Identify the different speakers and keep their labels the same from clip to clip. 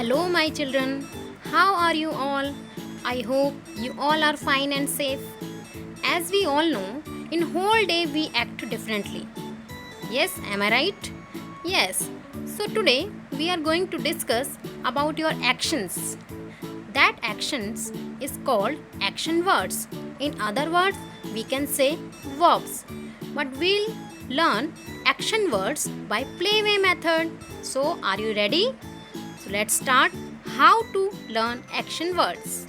Speaker 1: Hello, my children. How are you all? I hope you all are fine and safe. As we all know, in whole day we act differently. Yes, am I right? Yes. So today we are going to discuss about your actions. That actions is called action words. In other words, we can say verbs. But we'll learn action words by playway method. So are you ready? So let's start how to learn action words.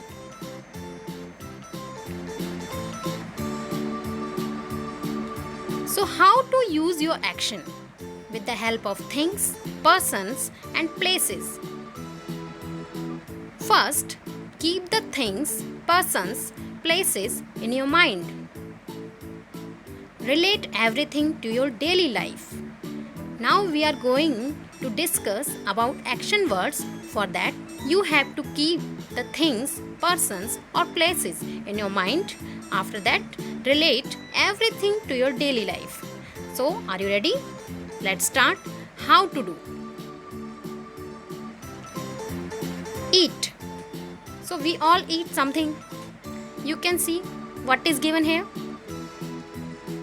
Speaker 1: So how to use your action? With the help of things, persons and places. First, keep the things, persons, places in your mind. Relate everything to your daily life. Now we are going to discuss about action words. For that, you have to keep the things, persons or places in your mind. After that, relate everything to your daily life. So, are you ready? Let's start. How to do? Eat. So, we all eat something. You can see what is given here.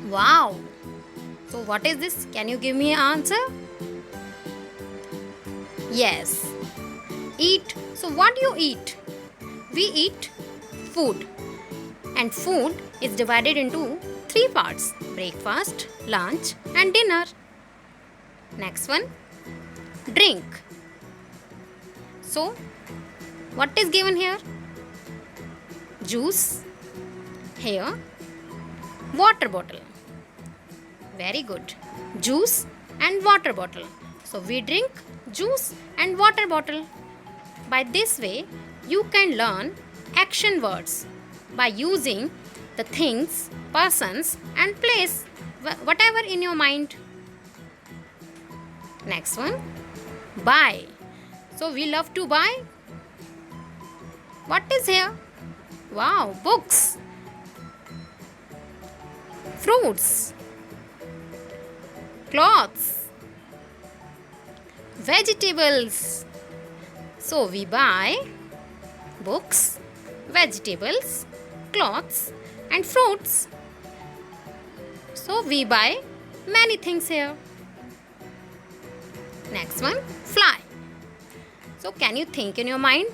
Speaker 1: Wow! So, what is this? Can you give me an answer? Yes. Eat. So, what do you eat? We eat food. And food is divided into three parts: breakfast, lunch, and dinner. Next one, drink. So, what is given here? Juice. Here, water bottle. Very good. Juice and water bottle. So, we drink juice and water bottle. By this way, you can learn action words by using the things, persons and place, whatever in your mind. Next one, buy. So we love to buy. What is here? Wow, books, fruits, clothes, vegetables. So we buy books, vegetables, clothes and fruits. So we buy many things here. Next one, fly. So can you think in your mind?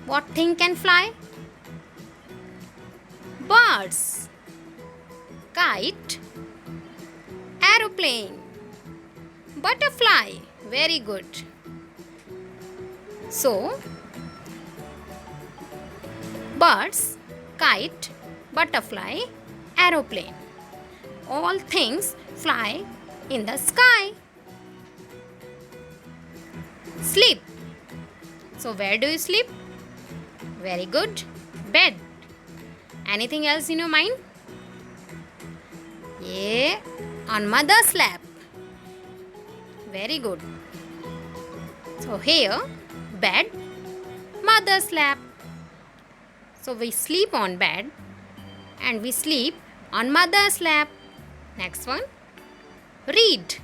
Speaker 1: What thing can fly? Birds, kite, aeroplane, butterfly. Very good. So, birds, kite, butterfly, aeroplane. All things fly in the sky. Sleep. So, where do you sleep? Very good. Bed. Anything else in your mind? Yeah, on mother's lap. Very good. So, here, bed, mother's lap. So we sleep on bed and we sleep on mother's lap. Next one, read.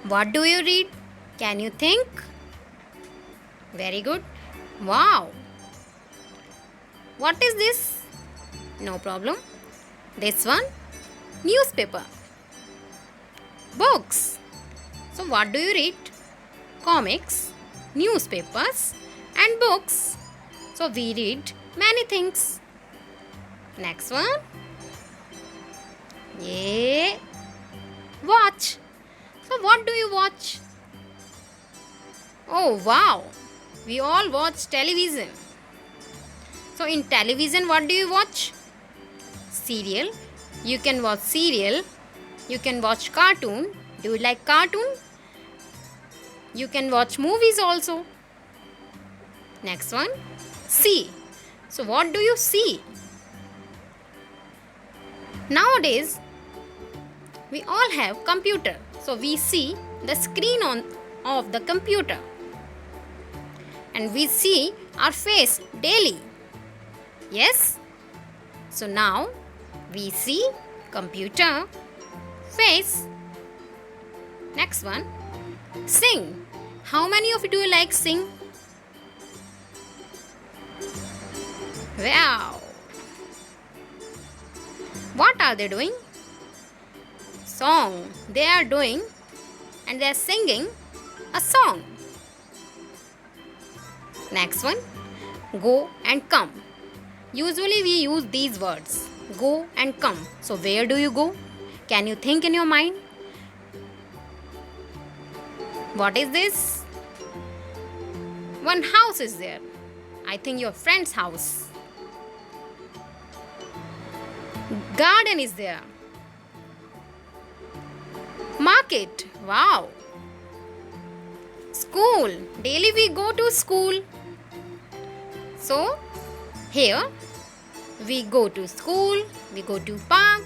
Speaker 1: What do you read? Can you think? Very good. Wow. What is this? No problem. This one, newspaper. Books. So what do you read? Comics, newspapers and books. So we read many things. Next one. Yeah. Watch. So what do you watch? Oh wow. We all watch television. So in television what do you watch? Serial. You can watch serial. You can watch cartoon. Do you like cartoon? You can watch movies also. Next one, see. So what do you see? Nowadays, we all have computer. So we see the screen of the computer. And we see our face daily. Yes? So now we see computer, face. Next one, Sing. How many of you do you like sing? Wow. What are they doing? Song. They are doing and they are singing a song. Next one. Go and come. Usually we use these words. Go and come. So where do you go? Can you think in your mind? What is this? One house is there. I think your friend's house. Garden is there. Market. Wow. School. Daily we go to school. So, here we go to school, we go to park,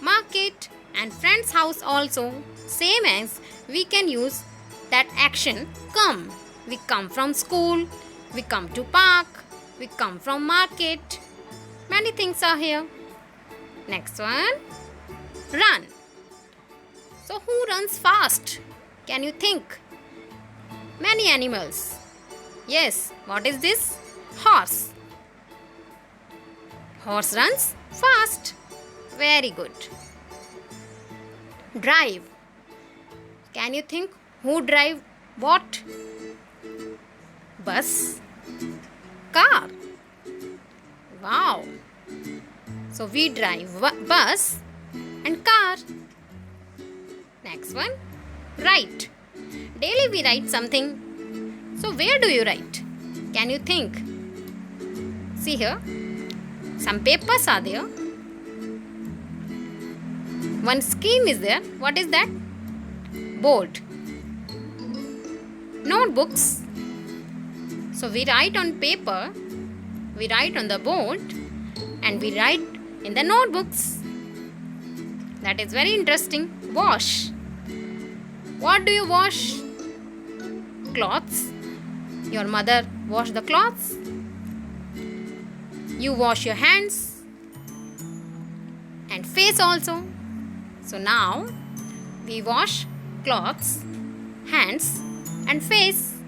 Speaker 1: market and friend's house also. Same as we can use that action come. We come from school, we come to park, we come from market. Many things are here. Next one, run. So who runs fast? Can you think? Many animals. Yes, what is this? Horse. Horse runs fast. Very good. Drive. Can you think who drive what? Bus. Car. Wow. So we drive bus and car. Next one. Write. Daily we write something. So where do you write? Can you think? See here, some papers are there. One scheme is there. What is that? Board. Notebooks. So we write on paper, we write on the board, and we write in the notebooks. That is very interesting. Wash. What do you wash? Clothes. Your mother wash the clothes. You wash your hands and face also. So now we wash clothes, hands and face.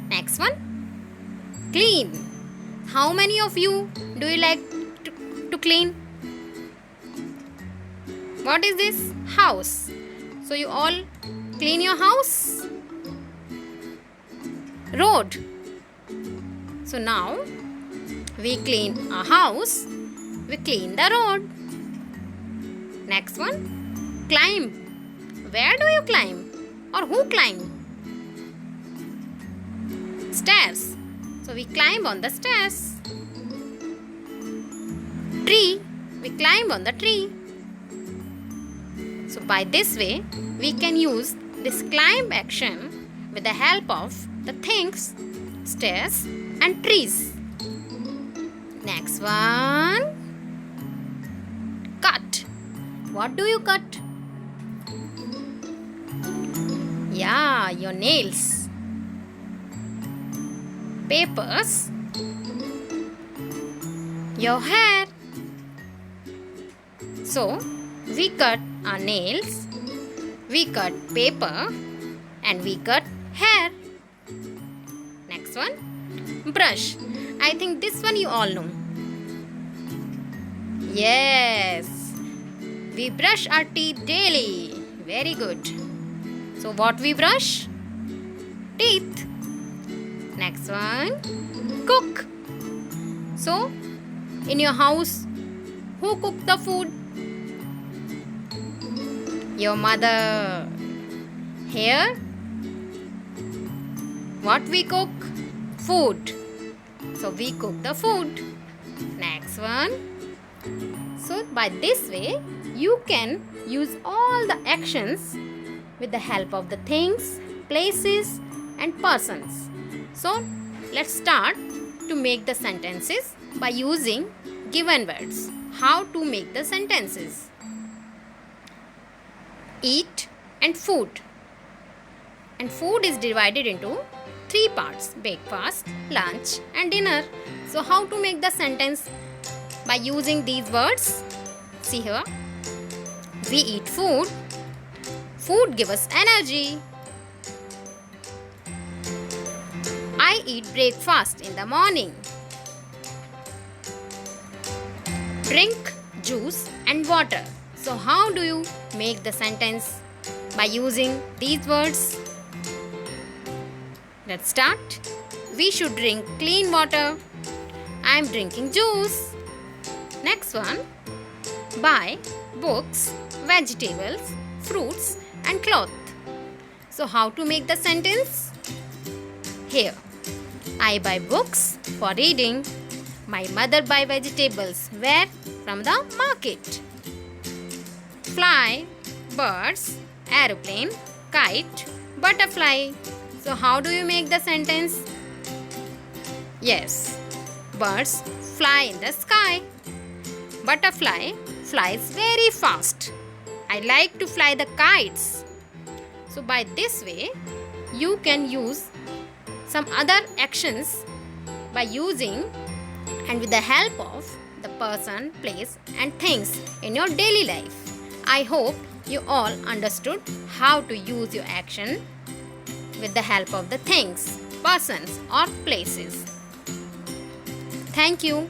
Speaker 1: Next one, clean. How many of you do you like to clean? What is this? House. So you all clean your house. Road. So now we clean our house, we clean the road. Next one, climb. Where do you climb? Or who climb? Stairs. So we climb on the stairs. Tree. We climb on the tree. So by this way, we can use this climb action with the help of the things, stairs and trees. Next one, cut. What do you cut? Yeah, your nails. Papers. Your hair. So, we cut our nails, we cut paper and we cut hair. Next one, brush. I think this one you all know. Yes, we brush our teeth daily. Very good. So what we brush? Teeth. Next one, cook. So in your house, who cook the food? Your mother. Here, what we cook? Food. So we cook the food. Next one. So by this way, you can use all the actions with the help of the things, places and persons. So let's start to make the sentences by using given words. How to make the sentences? Eat and food. And food is divided into 3 parts: breakfast, lunch and dinner. So how to make the sentence? By using these words. See here, we eat food. Food gives us energy. I eat breakfast in the morning. Drink juice and water. So, how do you make the sentence by using these words? Let's start. We should drink clean water. I am drinking juice. Next one. Buy books, vegetables, fruits, and cloth. So, how to make the sentence? Here. I buy books for reading. My mother buy vegetables. Where? From the market. Fly, birds, aeroplane, kite, butterfly. So how do you make the sentence? Yes, birds fly in the sky. Butterfly flies very fast. I like to fly the kites. So by this way, you can use some other actions by using and with the help of the person, place and things in your daily life. I hope you all understood how to use your action with the help of the things, persons or places. Thank you.